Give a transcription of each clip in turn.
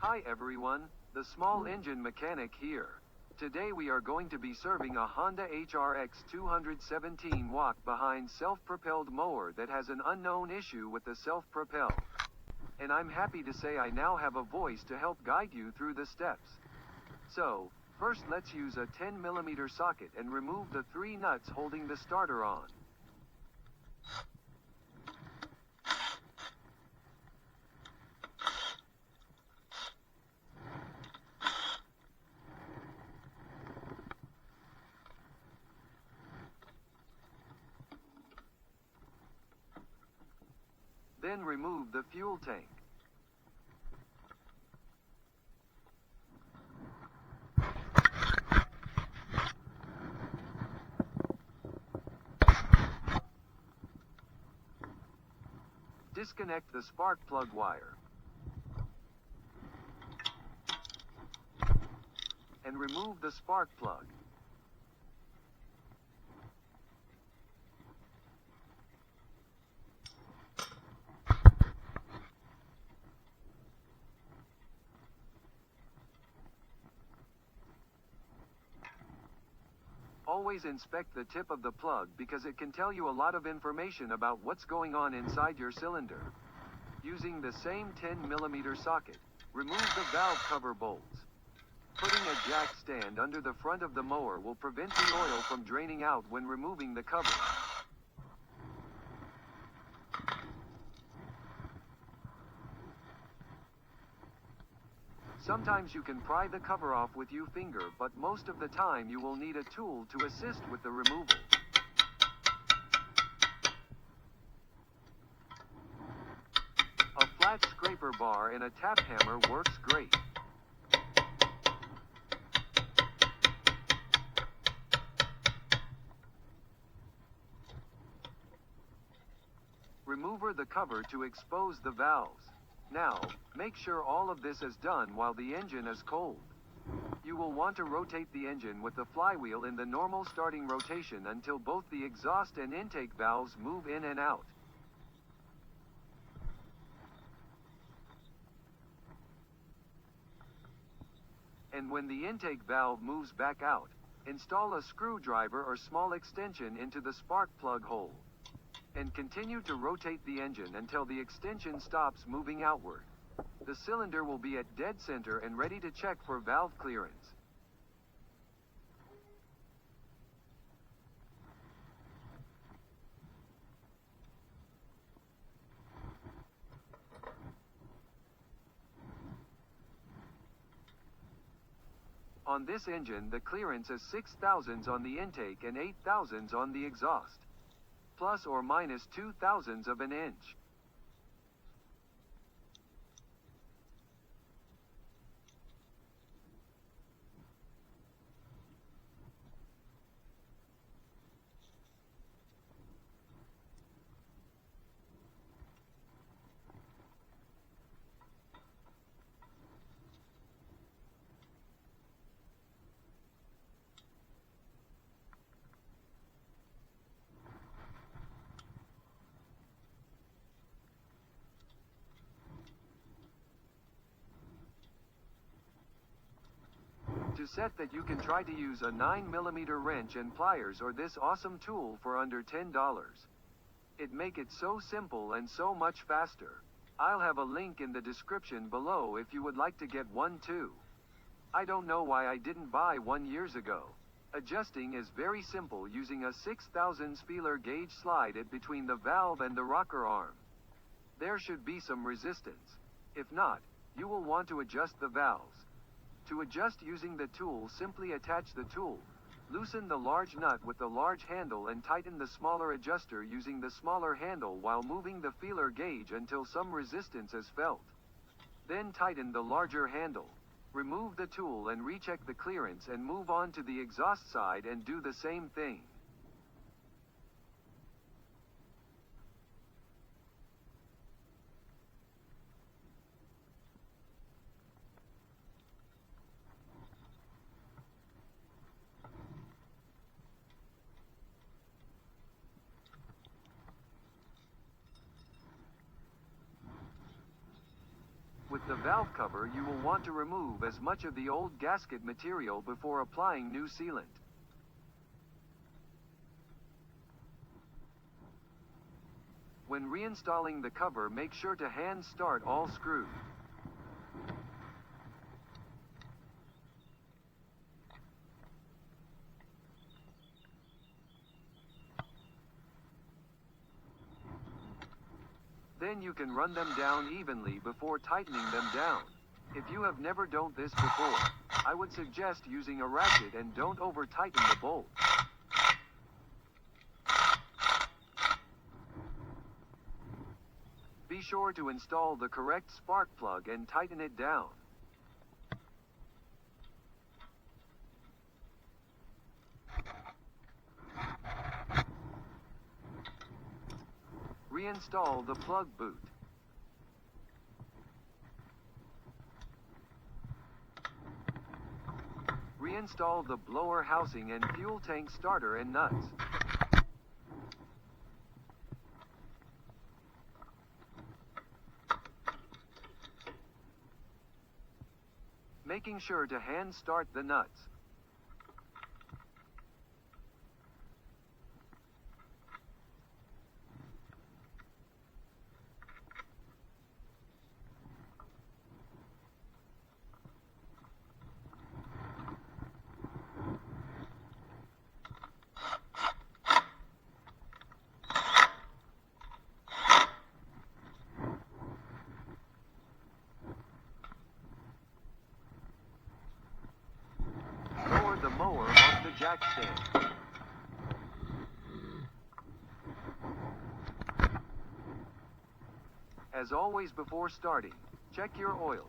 Hi everyone, the small engine mechanic here. Today we are going to be serving a Honda HRX217 walk behind self-propelled mower that has an unknown issue with the self-propel. And I'm happy to say I now have a voice to help guide you through the steps. So, first let's use a 10mm socket and remove the 3 nuts holding the starter on. Then remove the fuel tank. Disconnect the spark plug wire. And remove the spark plug. Always inspect the tip of the plug because it can tell you a lot of information about what's going on inside your cylinder. Using the same 10mm socket, remove the valve cover bolts. Putting a jack stand under the front of the mower will prevent the oil from draining out when removing the cover. Sometimes you can pry the cover off with your finger, but most of the time you will need a tool to assist with the removal. A flat scraper bar and a tap hammer works great. Remove the cover to expose the valves. Now, make sure all of this is done while the engine is cold. You will want to rotate the engine with the flywheel in the normal starting rotation until both the exhaust and intake valves move in and out. And when the intake valve moves back out, install a screwdriver or small extension into the spark plug hole. And continue to rotate the engine until the extension stops moving outward. The cylinder will be at dead center and ready to check for valve clearance. On this engine, the clearance is 6 thousandths on the intake and 8 thousandths on the exhaust. Plus or minus 2 thousandths of an inch. To set that, you can try to use a 9mm wrench and pliers or this awesome tool for under $10. It make it so simple and so much faster. I'll have a link in the description below if you would like to get one too. I don't know why I didn't buy one years ago. Adjusting is very simple using a 6 thousandths feeler gauge. Slide it between the valve and the rocker arm. There should be some resistance. If not, you will want to adjust the valves. To adjust using the tool, simply attach the tool. Loosen the large nut with the large handle and tighten the smaller adjuster using the smaller handle while moving the feeler gauge until some resistance is felt. Then tighten the larger handle. Remove the tool and recheck the clearance and move on to the exhaust side and do the same thing. With With the valve cover, you will want to remove as much of the old gasket material before applying new sealant. When reinstalling the cover, make sure to hand start all screws. Then you can run them down evenly before tightening them down. If you have never done this before, I would suggest using a ratchet and don't over-tighten the bolt. Be sure to install the correct spark plug and tighten it down. Reinstall the plug boot. Reinstall the blower housing and fuel tank starter and nuts. Making sure to hand start the nuts. Lower the mower off the jack stand. As always before starting, check your oil.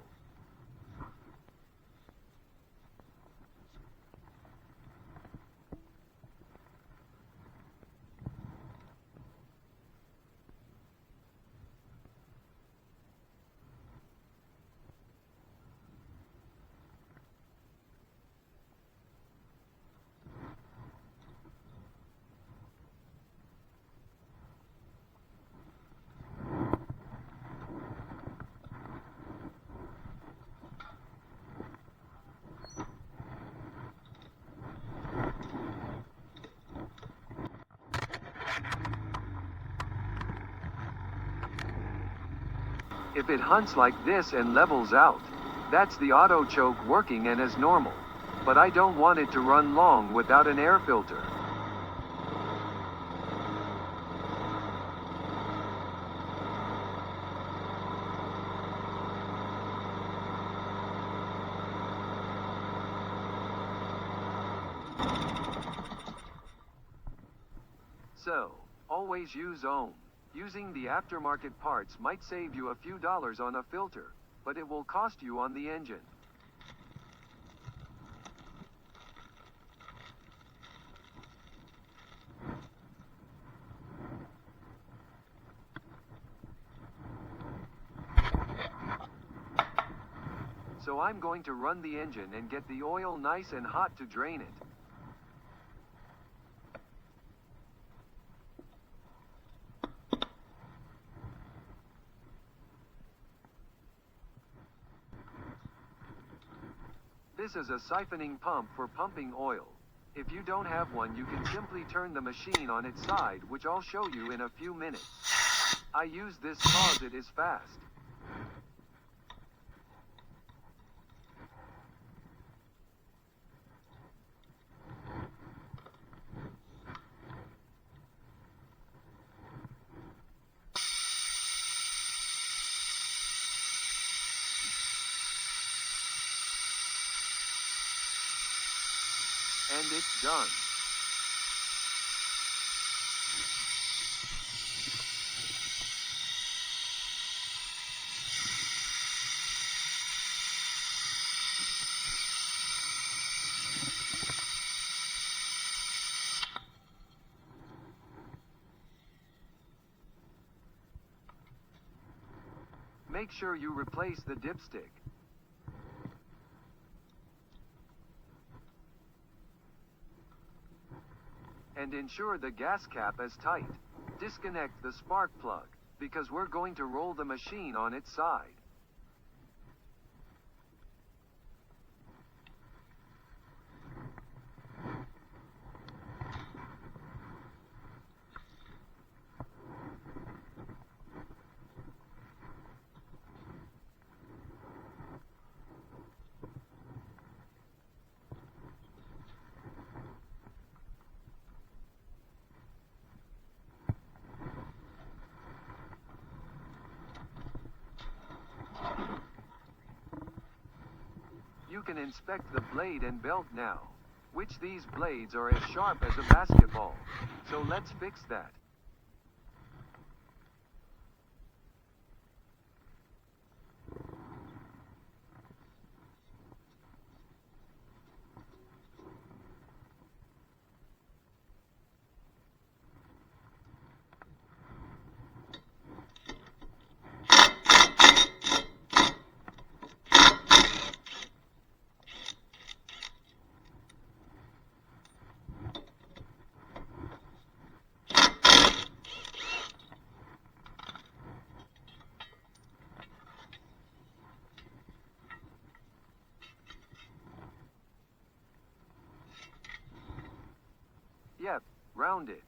If it hunts like this and levels out, that's the auto choke working and as normal. But I don't want it to run long without an air filter. So, always use ohm. Using the aftermarket parts might save you a few dollars on a filter, but it will cost you on the engine. So I'm going to run the engine and get the oil nice and hot to drain it. This is a siphoning pump for pumping oil. If you don't have one, you can simply turn the machine on its side, which I'll show you in a few minutes. I use this cause it is fast. And it's done. Make sure you replace the dipstick. And ensure the gas cap is tight. Disconnect the spark plug, because we're going to roll the machine on its side. can inspect the blade and belt now. Which these blades are as sharp as a basketball. So let's fix that. Yep, rounded.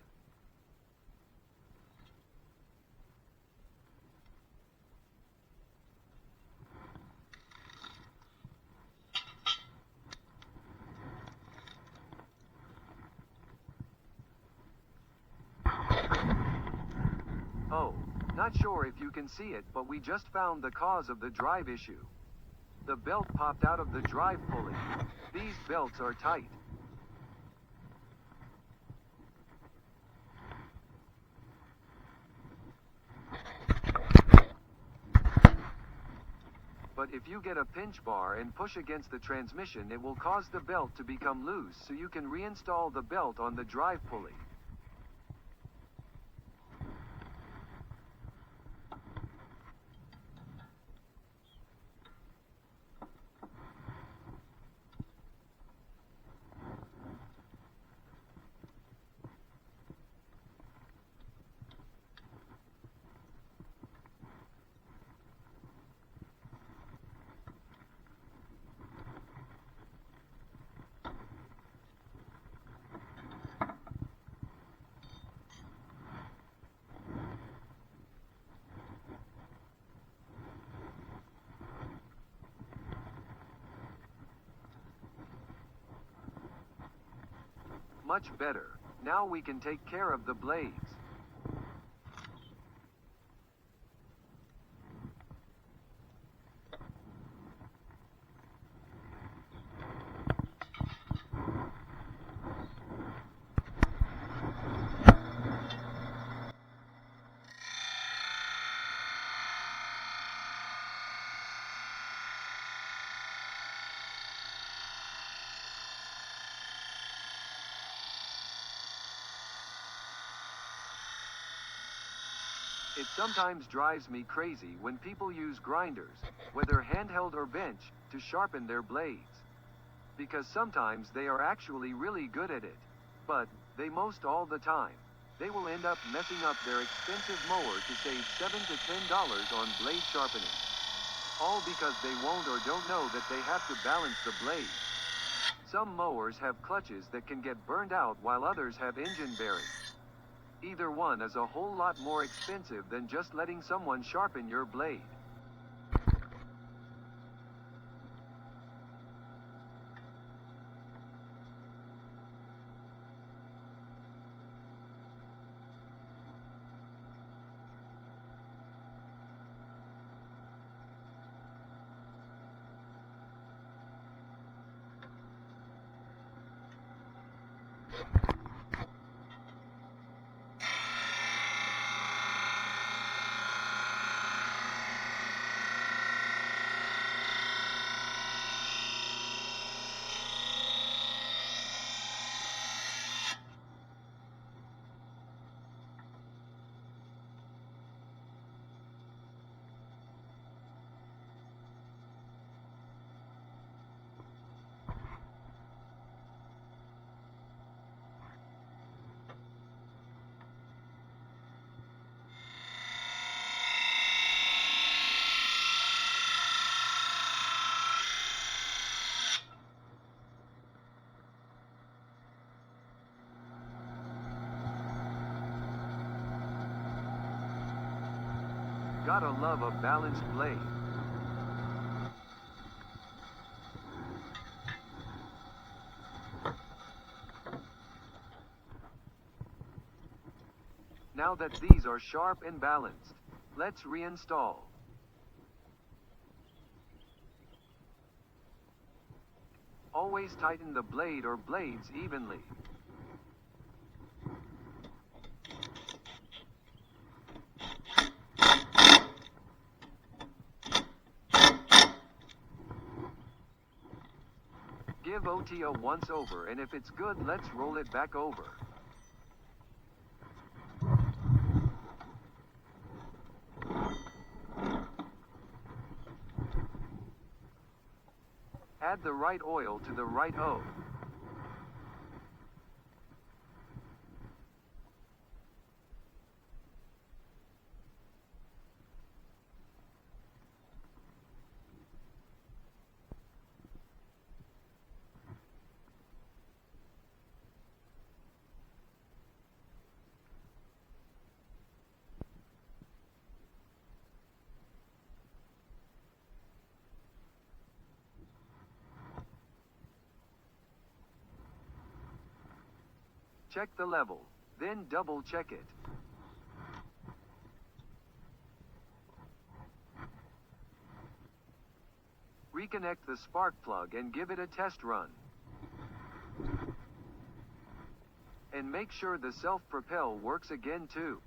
Oh, not sure if you can see it, but we just found the cause of the drive issue. The belt popped out of the drive pulley. These belts are tight. But if you get a pinch bar and push against the transmission, it will cause the belt to become loose, so you can reinstall the belt on the drive pulley. Much better. Now we can take care of the blades. It sometimes drives me crazy when people use grinders, whether handheld or bench, to sharpen their blades. Because sometimes they are actually really good at it. But, they most all the time, they will end up messing up their expensive mower to save $7 to $10 on blade sharpening. All because they won't or don't know that they have to balance the blade. Some mowers have clutches that can get burned out while others have engine bearings. Either one is a whole lot more expensive than just letting someone sharpen your blade. Gotta love a balanced blade. Now that these are sharp and balanced, let's reinstall. Always tighten the blade or blades evenly. Give OT a once over, and if it's good, let's roll it back over. Add the right oil to the right O. Check the level, then double check it. Reconnect the spark plug and give it a test run. And make sure the self-propel works again too.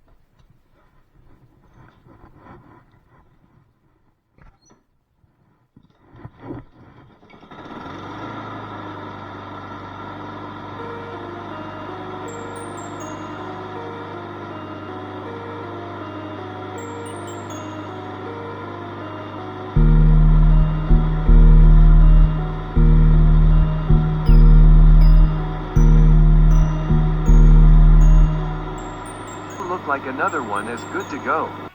Look like another one is good to go.